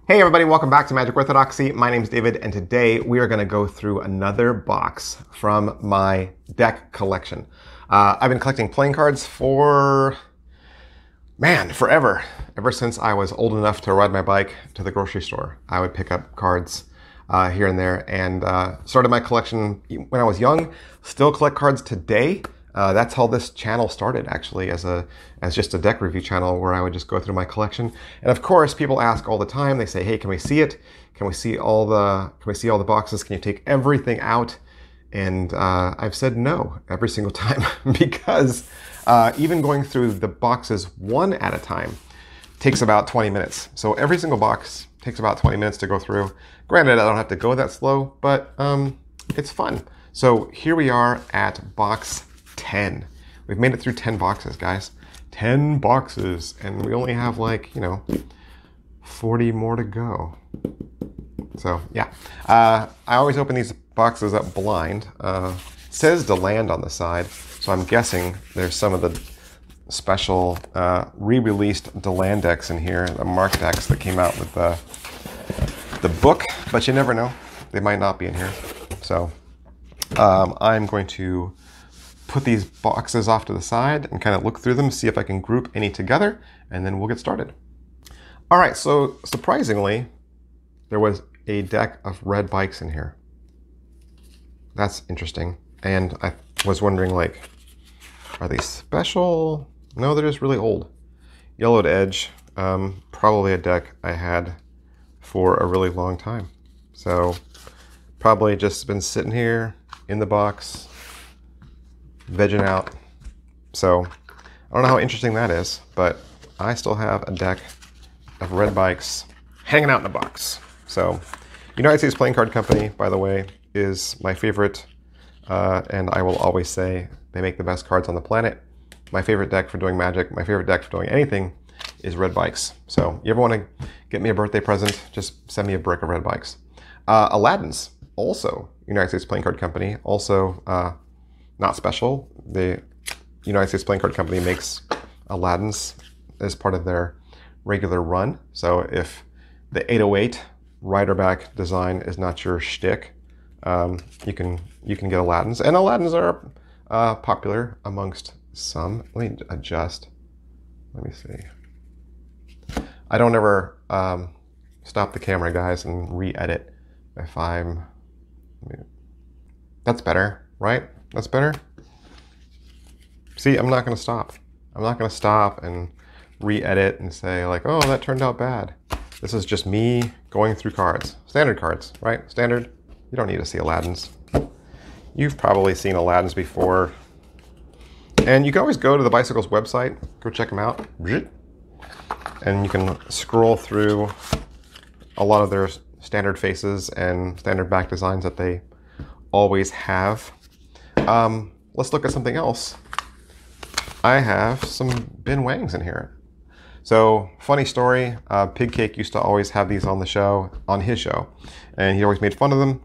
Hey everybody, welcome back to Magic Orthodoxy. My name is David, and today we are going to go through another box from my deck collection. I've been collecting playing cards for, forever. Ever since I was old enough to ride my bike to the grocery store, I would pick up cards here and there, and started my collection when I was young. Still collect cards today. That's how this channel started, actually, as just a deck review channel where I would just go through my collection. And of course, people ask all the time. They say, "Hey, can we see it? Can we see all the boxes? Can you take everything out?" And I've said no every single time because even going through the boxes one at a time takes about 20 minutes. So every single box takes about 20 minutes to go through. Granted, I don't have to go that slow, but it's fun. So here we are at box 10. We've made it through 10 boxes, guys. 10 boxes, and we only have 40 more to go. So yeah, I always open these boxes up blind. It says to land on the side, so I'm guessing there's some of the special re-released DeLand decks in here, the mark decks that came out with the book, but you never know. They might not be in here. So I'm going to put these boxes off to the side and kind of look through them, see if I can group any together, and then we'll get started. All right, so surprisingly, there was a deck of red bikes in here. That's interesting. And I was wondering, are they special? No, they're just really old. Yellowed Edge, probably a deck I had for a really long time. So probably just been sitting here in the box, vegging out. So I don't know how interesting that is, but I still have a deck of red bikes hanging out in a box. So United States Playing Card Company, by the way, is my favorite, and I will always say they make the best cards on the planet. My favorite deck for doing Magic, my favorite deck for doing anything is red bikes. So you ever want to get me a birthday present, just send me a brick of red bikes. Aladdin's, also United States Playing Card Company, also not special. The United States Playing Card Company makes Aladdin's as part of their regular run. So if the 808 riderback design is not your shtick, you can get Aladdin's. And Aladdin's are popular amongst some. Let me adjust. Let me see. I don't ever stop the camera, guys, and re-edit if that's better, right? That's better. See, I'm not going to stop. I'm not going to stop and re-edit and say oh, that turned out bad. This is just me going through cards. Standard cards, right? Standard. You don't need to see Aladdin's. You've probably seen Aladdin's before. And you can always go to the Bicycle's website, go check them out. And you can scroll through a lot of their standard faces and standard back designs that they always have. Let's look at something else. I have some bin wangs in here. So, funny story, Pig Cake used to always have these on his show, and he always made fun of them.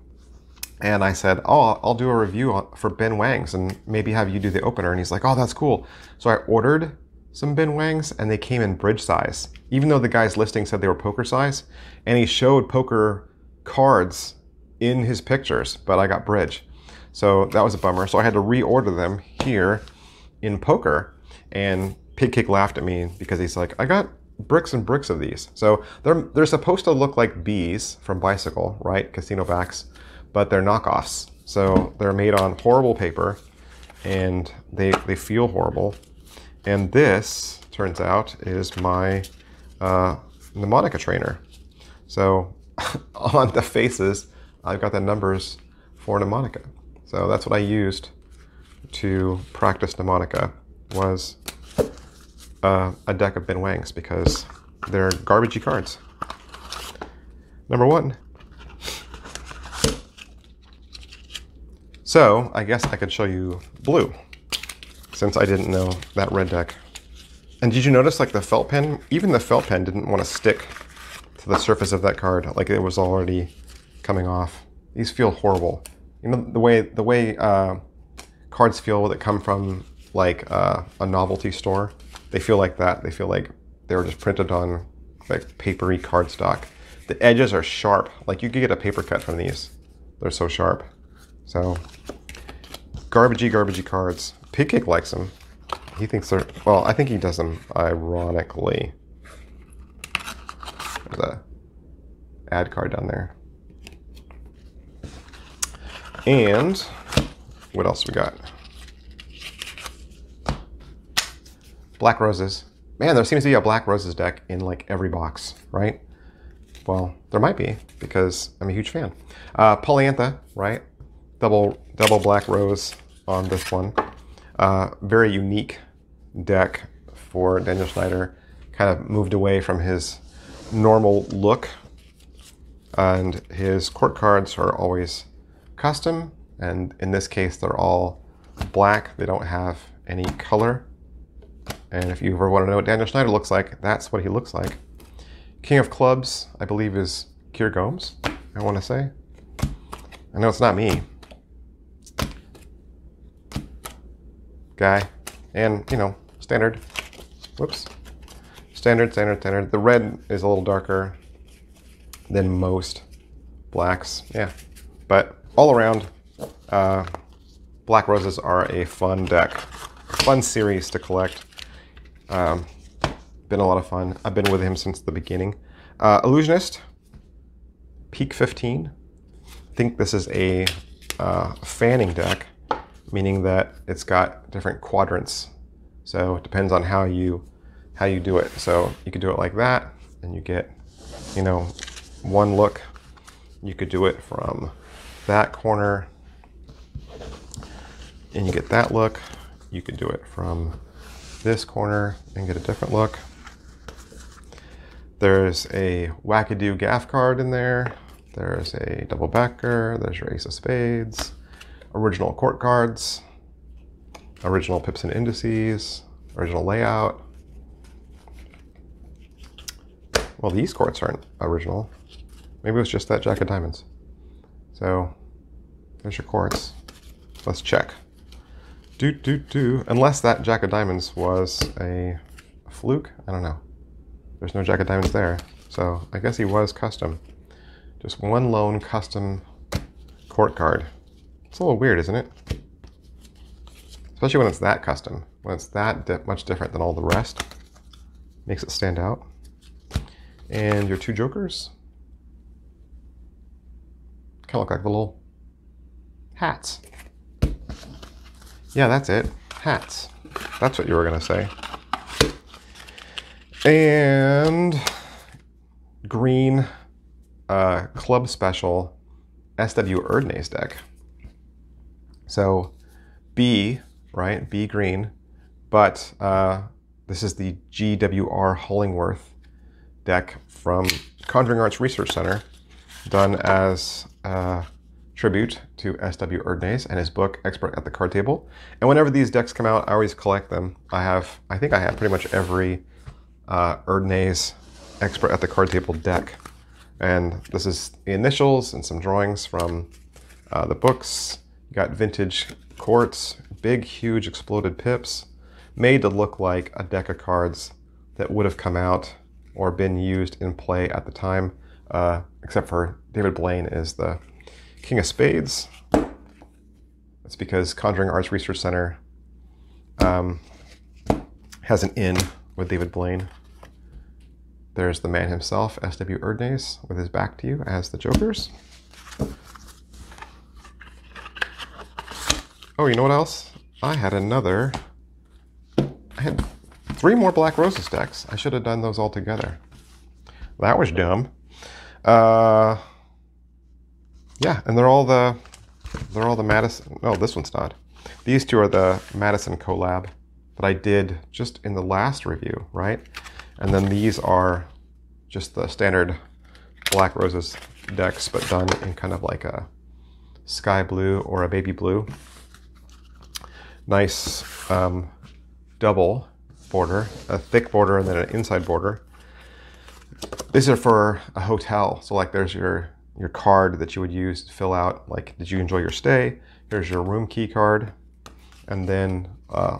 And I said, "Oh, I'll do a review for bin wangs and maybe have you do the opener." And he's like, "Oh, that's cool." So I ordered some bin wangs, and they came in bridge size, even though the guy's listing said they were poker size, and he showed poker cards in his pictures, but I got bridge. So that was a bummer. So I had to reorder them here in poker, and Pig Cake laughed at me because he's like, "I got bricks and bricks of these." So they're supposed to look like bees from Bicycle, right? Casino backs, but they're knockoffs. So they're made on horrible paper, and they feel horrible. And this, turns out, is my mnemonica trainer. So on the faces, I've got the numbers for mnemonica. So that's what I used to practice mnemonica, was a deck of bin wangs, because they're garbagey cards. Number one. So I guess I could show you blue, since I didn't know that red deck. And did you notice, the felt pen, even the felt pen didn't want to stick to the surface of that card, it was already coming off. These feel horrible. You know, the way cards feel that come from a novelty store, they feel like that. They feel like they were just printed on papery cardstock. The edges are sharp. Like you could get a paper cut from these. They're so sharp. So garbagey cards. Pigcake likes them. He thinks they're, well, I think he does them ironically. There's a ad card down there. And what else we got? Black Roses. Man, there seems to be a Black Roses deck in like every box, right? Well, there might be because I'm a huge fan. Polyantha, right? Double Black Rose on this one. Very unique deck for Daniel Snyder. Kind of moved away from his normal look. And his court cards are always custom. And in this case, they're all black. They don't have any color. And if you ever want to know what Daniel Snyder looks like, that's what he looks like. King of Clubs, I believe, is Keir Gomes, I want to say. I know it's not me. Guy. And, you know, standard. Whoops. Standard. The red is a little darker than most blacks. Yeah. But all around, Black Roses are a fun deck. Fun series to collect. Been a lot of fun. I've been with him since the beginning. Illusionist, Peak 15. I think this is a fanning deck, meaning that it's got different quadrants. So it depends on how you do it. So you could do it like that, and you get, you know, one look. You could do it from that corner, and you get that look. You could do it from this corner and get a different look. There's a Wackadoo Gaff card in there. There's a double backer. There's your Ace of Spades. Original court cards. Original pips and indices. Original layout. Well, these courts aren't original. Maybe it was just that Jack of Diamonds. So there's your courts. Let's check. Unless that Jack of Diamonds was a fluke. I don't know. There's no Jack of Diamonds there. So I guess he was custom. Just one lone custom court card. It's a little weird, isn't it? Especially when it's that custom. When it's that much different than all the rest. Makes it stand out. And your two jokers. Kind of look like little hats. Yeah, that's it. Hats. That's what you were going to say. And green club special SW Erdnase deck. So B, right? B green. But this is the Gwr Hollingworth deck from Conjuring Arts Research Center, done as tribute to SW Erdnase and his book Expert at the Card Table. And whenever these decks come out, I always collect them. I think I have pretty much every Erdnase Expert at the Card Table deck. And this is the initials and some drawings from the books. You got vintage courts, big, huge exploded pips, made to look like a deck of cards that would have come out or been used in play at the time, except for David Blaine is the King of Spades. That's because Conjuring Arts Research Center has an in with David Blaine. There's the man himself, SW Erdnase, with his back to you as the jokers. Oh, you know what else? I had 3 more Black Roses decks. I should have done those all together. That was dumb. Yeah, and they're all the Madison. No, this one's not. These two are the Madison collab that I did just in the last review, right? And then these are just the standard Black Roses decks, but done in kind of like a sky blue or a baby blue. Nice double border, a thick border and then an inside border. These are for a hotel. So like there's your card that you would use to fill out, like, did you enjoy your stay? Here's your room key card. And then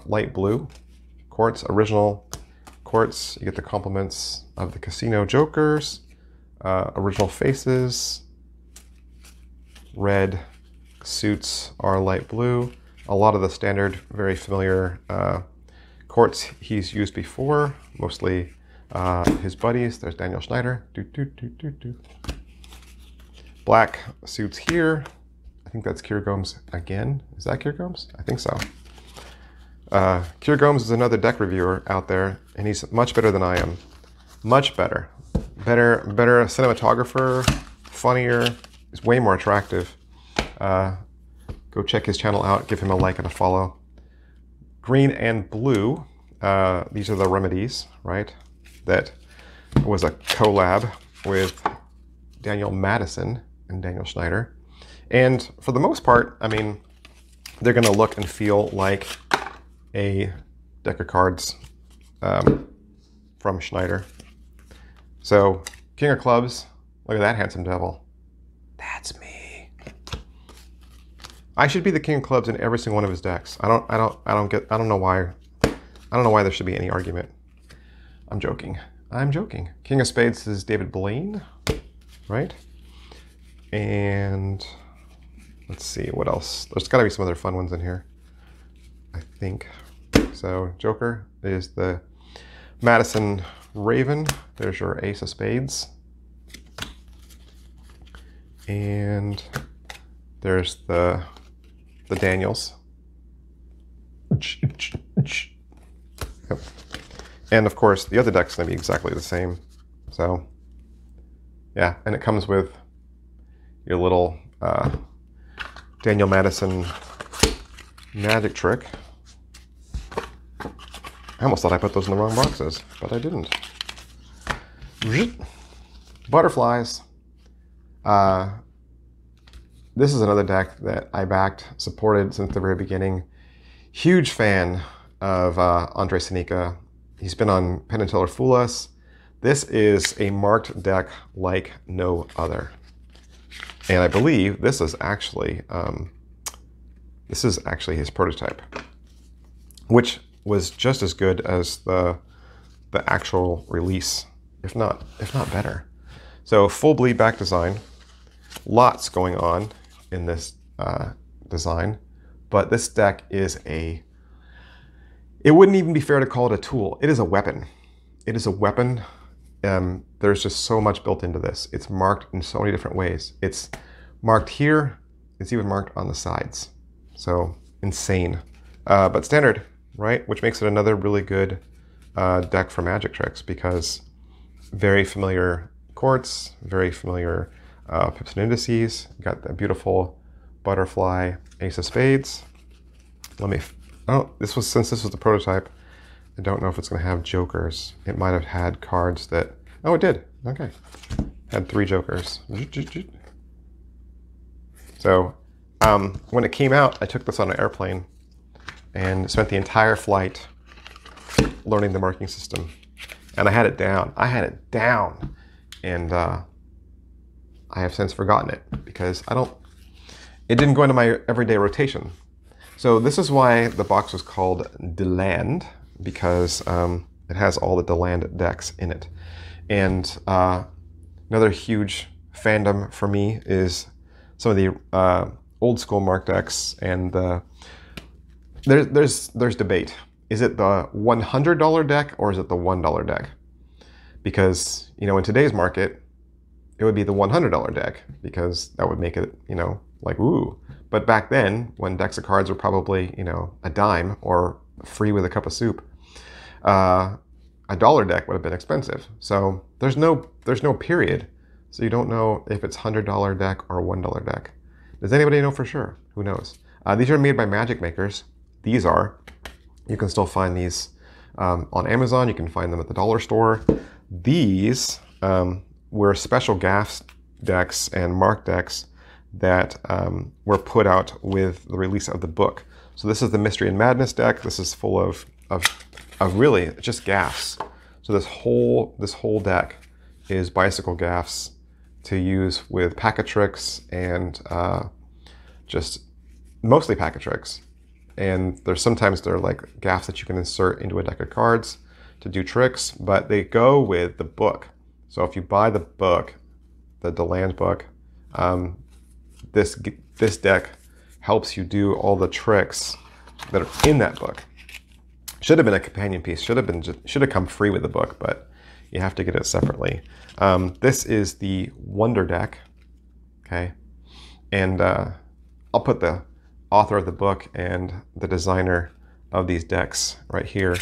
light blue quartz, original quartz. You get the compliments of the casino jokers, Original faces, red, suits are light blue. A lot of the standard, very familiar courts he's used before, mostly his buddies. There's Daniel Schneider. Black suits here. I think that's Gwr Gomes again. Is that Gwr Gomes? I think so. Gwr Gomes is another deck reviewer out there, and he's much better than I am. Much better. Better cinematographer, funnier, he's way more attractive. Go check his channel out, give him a like and a follow. Green and blue, these are the remedies, right? That was a collab with Daniel Madison and Daniel Schneider. And for the most part, I mean, they're gonna look and feel like a deck of cards from Schneider. So, King of Clubs, look at that handsome devil. That's me. I should be the King of Clubs in every single one of his decks. I don't know why there should be any argument. I'm joking. I'm joking. King of Spades is David Blaine, right? And let's see, what else? There's gotta be some other fun ones in here, I think. So Joker is the Madison Raven. There's your Ace of Spades. And there's the Daniels. Yep. And of course, the other deck's gonna be exactly the same. So yeah, and it comes with your little Daniel Madison magic trick. I almost thought I put those in the wrong boxes, but I didn't. Butterflies. This is another deck that I backed, supported since the very beginning. Huge fan of Andre Senica. He's been on Penn and Teller Fool Us. This is a marked deck like no other. And I believe this is actually his prototype, which was just as good as the actual release, if not better. So full bleed back design, lots going on in this design, but this deck is it wouldn't even be fair to call it a tool. It is a weapon. It is a weapon. There's just so much built into this. It's marked in so many different ways. It's marked here. It's even marked on the sides. So insane, but standard, right? Which makes it another really good deck for magic tricks, because very familiar courts, very familiar pips and indices. Got that beautiful butterfly Ace of Spades. Since this was the prototype, I don't know if it's going to have jokers. It might have had cards that, oh, it did. Okay. Had 3 jokers. So when it came out, I took this on an airplane and spent the entire flight learning the marking system. And I had it down. And I have since forgotten it because it didn't go into my everyday rotation. So this is why the box was called DeLand, because it has all the DeLand decks in it. And another huge fandom for me is some of the old school mark decks, and there's debate. Is it the $100 deck or is it the $1 deck? Because, you know, in today's market, it would be the $100 deck, because that would make it, you know, like, ooh. But back then, when decks of cards were probably, you know, a dime or free with a cup of soup, a $1 deck would have been expensive. So there's no period. So you don't know if it's $100 deck or a $1 deck. Does anybody know for sure? Who knows? These are made by magic makers. These are. You can still find these on Amazon. You can find them at the dollar store. These were special gaff decks and mark decks that were put out with the release of the book. So this is the Mystery and Madness deck. This is full of really just gaffs. So this whole deck is bicycle gaffs to use with packet tricks and just mostly packet tricks. And sometimes they're like gaffs that you can insert into a deck of cards to do tricks, but they go with the book. So if you buy the book, the DeLand book, this deck helps you do all the tricks that are in that book. Should have been a companion piece. Should have come free with the book, but you have to get it separately. This is the Wonder Deck, okay, and I'll put the author of the book and the designer of these decks right here.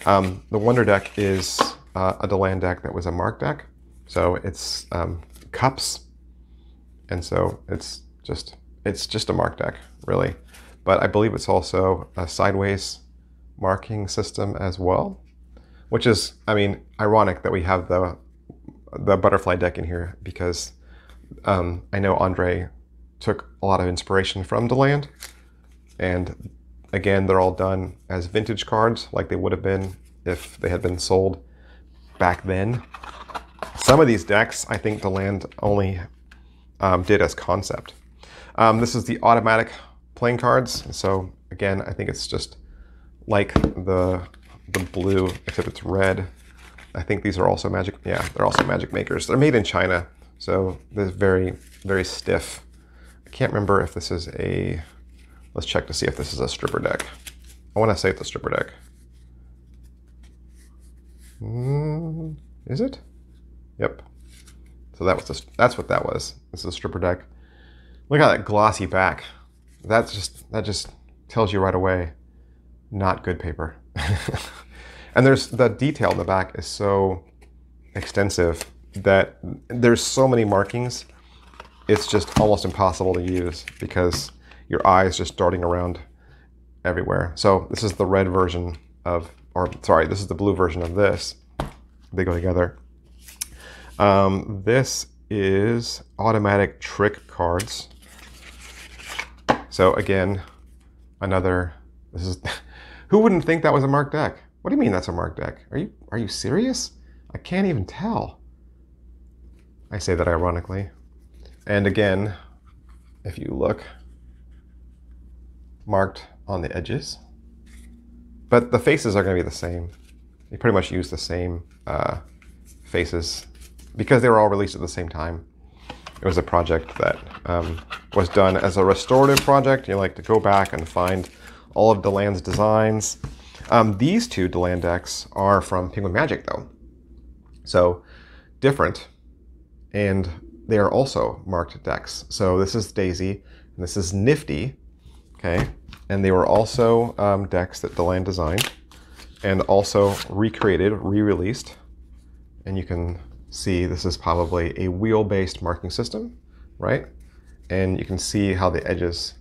The Wonder Deck is a DeLand deck that was a mark deck, so it's cups, and so it's just a mark deck, really. But I believe it's also a sideways marking system as well, which is, I mean, ironic that we have the butterfly deck in here, because I know Andre took a lot of inspiration from DeLand, and again, they're all done as vintage cards like they would have been if they had been sold back then. Some of these decks I think DeLand only did as concept. This is the automatic playing cards, so again, I think it's just like the blue, except it's red. I think these are also magic, yeah, they're also magic makers. They're made in China, so they're very, very stiff. I can't remember if this is a, let's check to see if this is a stripper deck. I want to say it's a stripper deck. Is it? Yep. So that's what that was. This is a stripper deck. Look at that glossy back. That just tells you right away, not good paper. And there's the detail in the back is so extensive that there's so many markings. It's just almost impossible to use because your eye is just darting around everywhere. So this is the red version of, or sorry, this is the blue version of this. They go together. This is automatic trick cards. So again, this is, who wouldn't think that was a marked deck? What do you mean that's a marked deck? Are you serious? I can't even tell. I say that ironically. And again, if you look, marked on the edges. But the faces are going to be the same. They pretty much use the same faces because they were all released at the same time. It was a project that was done as a restorative project. You like to go back and find all of DeLand's designs. These two DeLand decks are from Penguin Magic though. So different, and they are also marked decks. So this is Daisy, and this is Nifty, okay? And they were also decks that DeLand designed and also recreated, re-released. And you can see this is probably a wheel-based marking system, right? And you can see how the edges,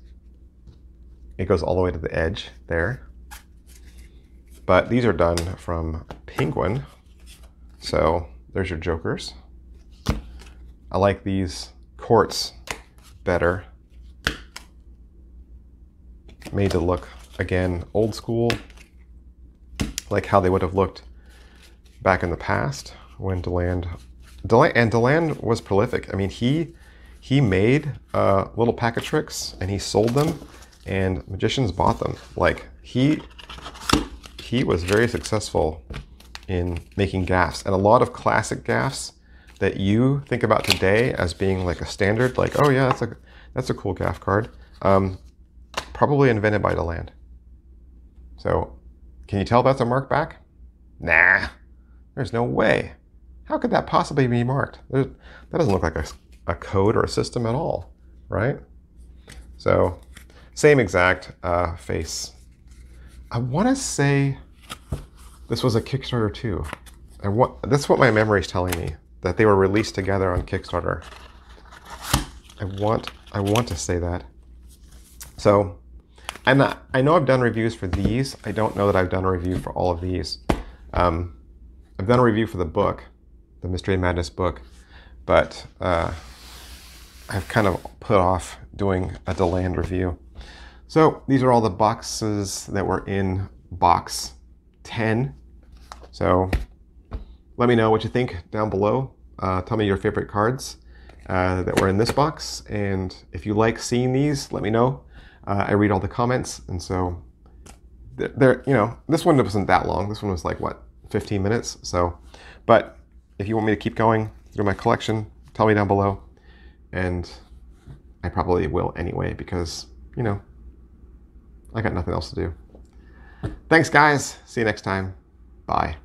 it goes all the way to the edge there. But these are done from Penguin. So there's your jokers. I like these quartz better. Made to look, again, old school, like how they would have looked back in the past when DeLand was prolific. I mean, he made little pack of tricks and he sold them, and magicians bought them. Like he was very successful in making gaffs, and a lot of classic gaffs that you think about today as being like a standard, like, oh yeah, that's a cool gaff card, probably invented by DeLand. So can you tell that's a mark back? Nah, there's no way. How could that possibly be marked? That doesn't look like a code or a system at all, right? So same exact face. I want to say this was a Kickstarter too. That's what my memory is telling me, that they were released together on Kickstarter. I want to say that. So I know I've done reviews for these. I don't know that I've done a review for all of these. I've done a review for the book, the Mystery and Madness book, but I've kind of put off doing a DeLand review. So these are all the boxes that were in box 10. So let me know what you think down below. Tell me your favorite cards that were in this box, and if you like seeing these, let me know. I read all the comments, and so this one wasn't that long. This one was like, what, 15 minutes? So, but if you want me to keep going through my collection, tell me down below. and I probably will anyway because, you know, I got nothing else to do. Thanks, guys. See you next time. Bye.